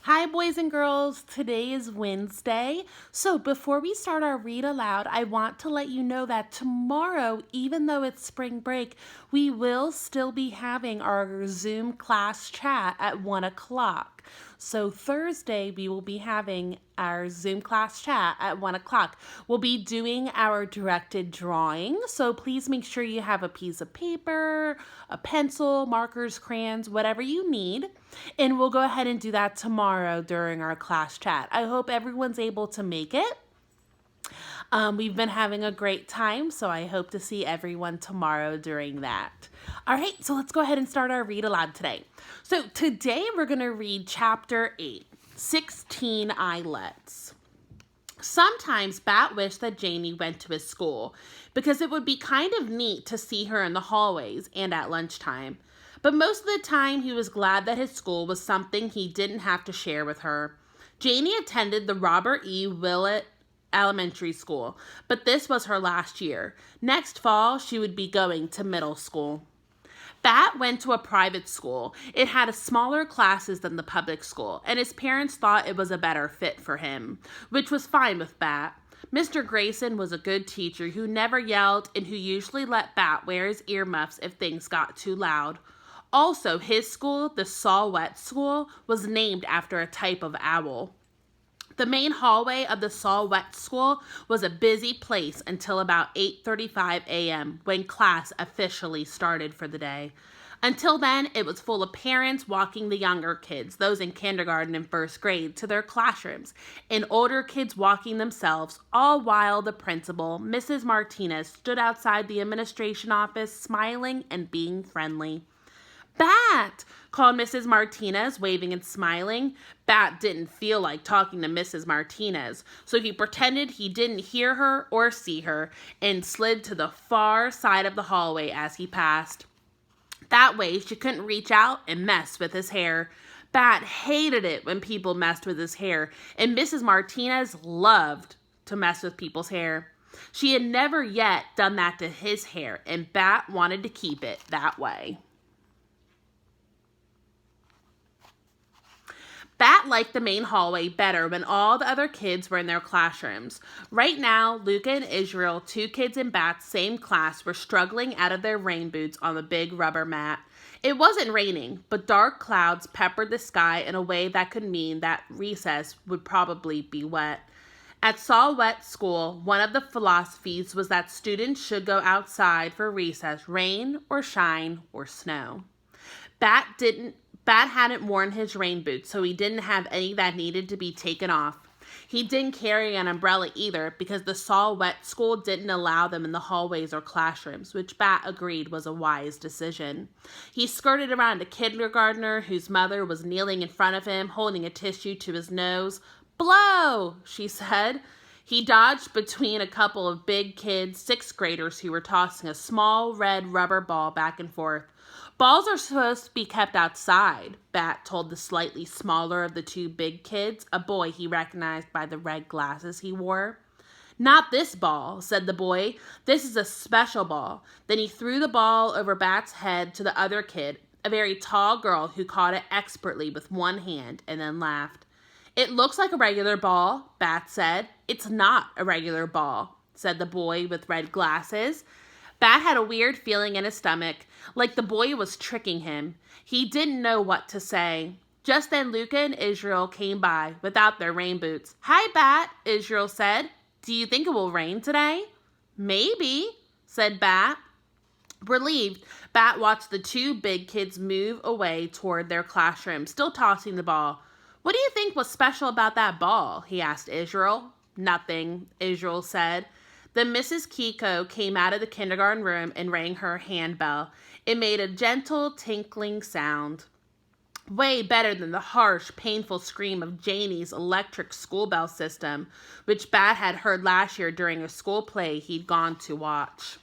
Hi, boys and girls. Today is Wednesday. So, before we start our read aloud, I want to let you know that tomorrow, even though it's spring break, we will still be having our Zoom class chat at 1 o'clock. So, Thursday, we will be having our Zoom class chat at 1 o'clock. We'll be doing our directed drawing. So, please make sure you have a piece of paper, a pencil, markers, crayons, whatever you need. And we'll go ahead and do that tomorrow during our class chat. I hope everyone's able to make it. We've been having a great time, so I hope to see everyone tomorrow during that. All right, so let's go ahead and start our read aloud today. So today we're going to read chapter 8, 16 Eyelets. Sometimes Bat wished that Janie went to his school because it would be kind of neat to see her in the hallways and at lunchtime. But most of the time he was glad that his school was something he didn't have to share with her. Janie attended the Robert E. Willett Elementary School, but this was her last year. Next fall, she would be going to middle school. Bat went to a private school. It had smaller classes than the public school, and his parents thought it was a better fit for him, which was fine with Bat. Mr. Grayson was a good teacher who never yelled and who usually let Bat wear his earmuffs if things got too loud. Also, his school, the Saw-Whet School, was named after a type of owl. The main hallway of the Saw-Whet School was a busy place until about 8:35 a.m. when class officially started for the day. Until then, it was full of parents walking the younger kids, those in kindergarten and first grade, to their classrooms, and older kids walking themselves, all while the principal, Mrs. Martinez, stood outside the administration office smiling and being friendly. "Bat!" called Mrs. Martinez, waving and smiling. Bat didn't feel like talking to Mrs. Martinez, so he pretended he didn't hear her or see her and slid to the far side of the hallway as he passed. That way, she couldn't reach out and mess with his hair. Bat hated it when people messed with his hair, and Mrs. Martinez loved to mess with people's hair. She had never yet done that to his hair, and Bat wanted to keep it that way. Bat liked the main hallway better when all the other kids were in their classrooms. Right now, Luca and Israel, two kids in Bat's same class, were struggling out of their rain boots on the big rubber mat. It wasn't raining, but dark clouds peppered the sky in a way that could mean that recess would probably be wet. At Saw-Whet School, one of the philosophies was that students should go outside for recess, rain or shine or snow. Bat hadn't worn his rain boots, so he didn't have any that needed to be taken off. He didn't carry an umbrella either because the Saw-Whet School didn't allow them in the hallways or classrooms, which Bat agreed was a wise decision. He skirted around a kindergartner whose mother was kneeling in front of him, holding a tissue to his nose. "Blow," she said. He dodged between a couple of big kids, sixth graders, who were tossing a small red rubber ball back and forth. "Balls are supposed to be kept outside," Bat told the slightly smaller of the two big kids, a boy he recognized by the red glasses he wore. "Not this ball," said the boy. "This is a special ball." Then he threw the ball over Bat's head to the other kid, a very tall girl who caught it expertly with one hand and then laughed. "It looks like a regular ball," Bat said. "It's not a regular ball," said the boy with red glasses. Bat had a weird feeling in his stomach, like the boy was tricking him. He didn't know what to say. Just then Luca and Israel came by without their rain boots. "Hi, Bat," Israel said. "Do you think it will rain today?" "Maybe," said Bat. Relieved, Bat watched the two big kids move away toward their classroom, still tossing the ball. "What do you think was special about that ball?" he asked Israel. "Nothing," Israel said. Then Mrs. Kiko came out of the kindergarten room and rang her handbell. It made a gentle tinkling sound. Way better than the harsh, painful scream of Janie's electric school bell system, which Bat had heard last year during a school play he'd gone to watch.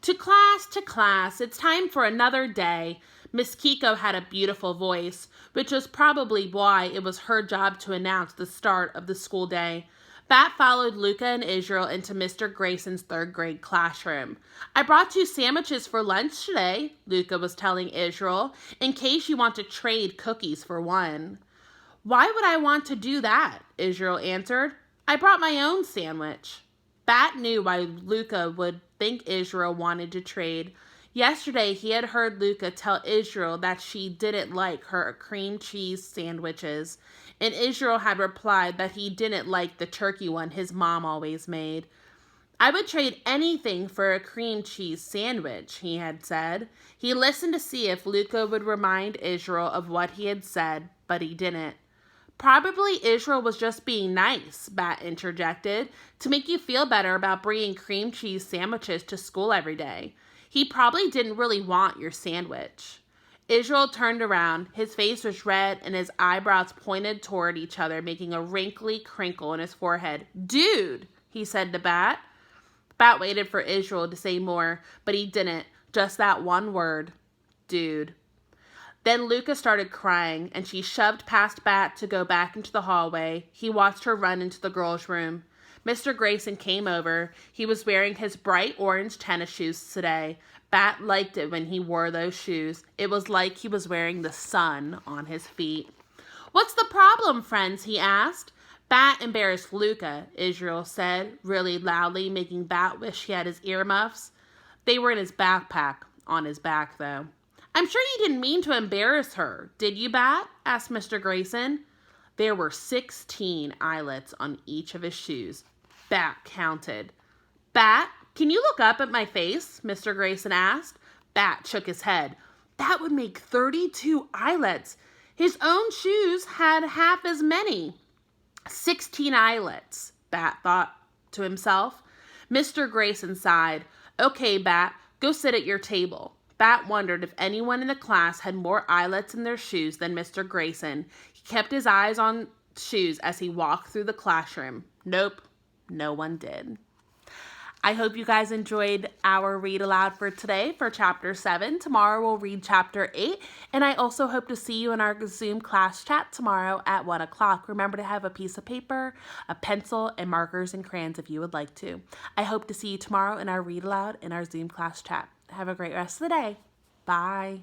To class, it's time for another day." Miss Kiko had a beautiful voice, which was probably why it was her job to announce the start of the school day. Bat followed Luca and Israel into Mr. Grayson's third grade classroom. "I brought 2 sandwiches for lunch today," Luca was telling Israel, "in case you want to trade cookies for one." Why would I want to do that? Israel answered. I brought my own sandwich. Bat knew why Luca would think Israel wanted to trade. Yesterday, he had heard Luca tell Israel that she didn't like her cream cheese sandwiches, and Israel had replied that he didn't like the turkey one his mom always made. I would trade anything for a cream cheese sandwich, he had said. He listened to see if Luca would remind Israel of what he had said, but he didn't. Probably Israel was just being nice, Bat interjected, to make you feel better about bringing cream cheese sandwiches to school every day. He probably didn't really want your sandwich. Israel turned around. His face was red and his eyebrows pointed toward each other, making a wrinkly crinkle in his forehead. Dude, he said to Bat. Bat waited for Israel to say more, but he didn't. Just that one word. Dude. Then Luca started crying, and she shoved past Bat to go back into the hallway. He watched her run into the girls' room. Mr. Grayson came over. He was wearing his bright orange tennis shoes today. Bat liked it when he wore those shoes. It was like he was wearing the sun on his feet. What's the problem, friends? He asked. Bat embarrassed Luca, Israel said, really loudly, making Bat wish he had his earmuffs. They were in his backpack, on his back, though. I'm sure you didn't mean to embarrass her, did you, Bat? Asked Mr. Grayson. There were 16 eyelets on each of his shoes. Bat counted. Bat, can you look up at my face? Mr. Grayson asked. Bat shook his head. That would make 32 eyelets. His own shoes had half as many. 16 eyelets, Bat thought to himself. Mr. Grayson sighed. Okay, Bat, go sit at your table. Bat wondered if anyone in the class had more eyelets in their shoes than Mr. Grayson. He kept his eyes on shoes as he walked through the classroom. Nope, no one did. I hope you guys enjoyed our read aloud for today for chapter 7. Tomorrow we'll read chapter 8. And I also hope to see you in our Zoom class chat tomorrow at 1 o'clock. Remember to have a piece of paper, a pencil, and markers and crayons if you would like to. I hope to see you tomorrow in our read aloud in our Zoom class chat. Have a great rest of the day. Bye.